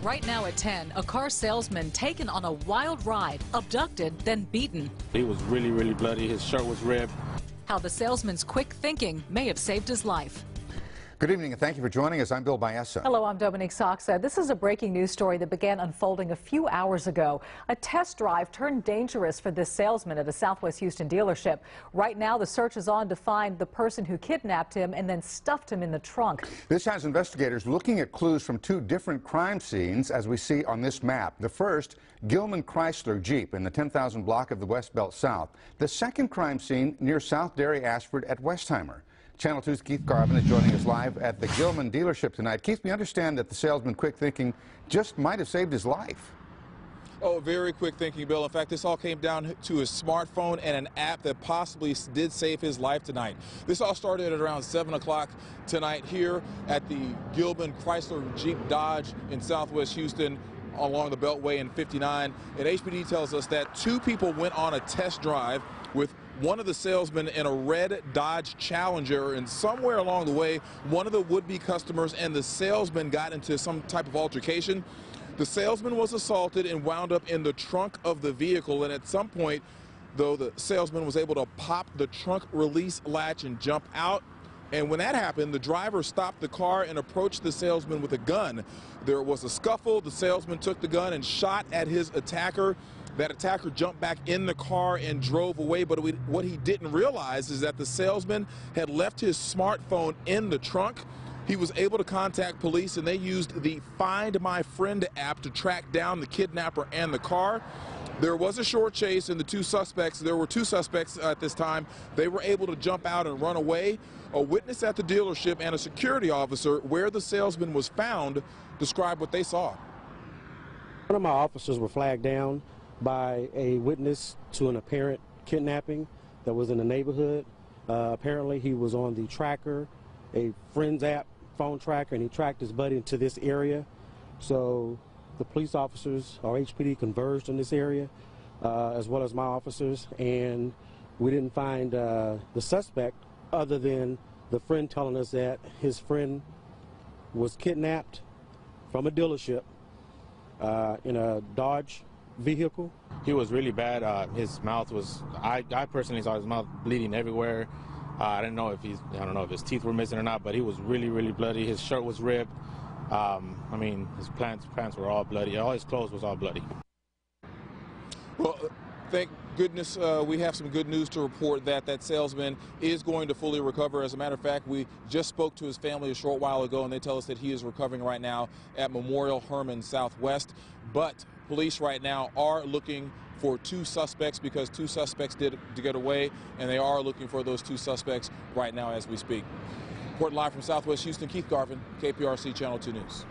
Right now at 10, a car salesman taken on a wild ride, abducted, then beaten. He was really bloody. His shirt was ripped. How the salesman's quick thinking may have saved his life. Good evening and thank you for joining us. I'm Bill Baessa. Hello, I'm Dominique Soxa. This is a breaking news story that began unfolding a few hours ago. A test drive turned dangerous for this salesman at a Southwest Houston dealership. Right now, the search is on to find the person who kidnapped him and then stuffed him in the trunk. This has investigators looking at clues from two different crime scenes, as we see on this map. The first, Gilman Chrysler Jeep in the 10,000 block of the West Belt South. The second crime scene near South Dairy Ashford at Westheimer. Channel 2's Keith Garvin is joining us live at the Gilman dealership tonight. Keith, we understand that the salesman quick thinking just might have saved his life. Oh, very quick thinking, Bill. In fact, this all came down to his smartphone and an app that possibly did save his life tonight. This all started at around 7 o'clock tonight here at the Gilman Chrysler Jeep Dodge in Southwest Houston along the Beltway in 59. And HPD tells us that two people went on a test drive with one of the salesmen in a red Dodge Challenger, and somewhere along the way, one of the would-be customers and the salesman got into some type of altercation. The salesman was assaulted and wound up in the trunk of the vehicle, and at some point, though, the salesman was able to pop the trunk release latch and jump out. And when that happened, the driver stopped the car and approached the salesman with a gun. There was a scuffle. The salesman took the gun and shot at his attacker. That attacker jumped back in the car and drove away, but what he didn't realize is that the salesman had left his smartphone in the trunk. He was able to contact police, and they used the Find My Friend app to track down the kidnapper and the car. There was a short chase, and there were two suspects at this time. They were able to jump out and run away. A witness at the dealership and a security officer where the salesman was found described what they saw. One of my officers were flagged down by a witness to an apparent kidnapping that was in the neighborhood. Apparently he was on the tracker, a friend's app, phone tracker, and he tracked his buddy into this area. So the police officers, or HPD, converged in this area, as well as my officers, and we didn't find the suspect other than the friend telling us that his friend was kidnapped from a dealership in a Dodge vehicle. He was really bad. His mouth was, I personally saw his mouth bleeding everywhere. I don't know if his teeth were missing or not, but he was really bloody. His shirt was ripped. I mean, his pants were all bloody. All his clothes was all bloody. Well, thank goodness we have some good news to report that that salesman is going to fully recover. As a matter of fact, we just spoke to his family a short while ago, and they tell us that he is recovering right now at Memorial Hermann Southwest. But police right now are looking for two suspects because two suspects did get away, and they are looking for those two suspects right now as we speak. Reporting live from Southwest Houston, Keith Garvin, KPRC Channel 2 News.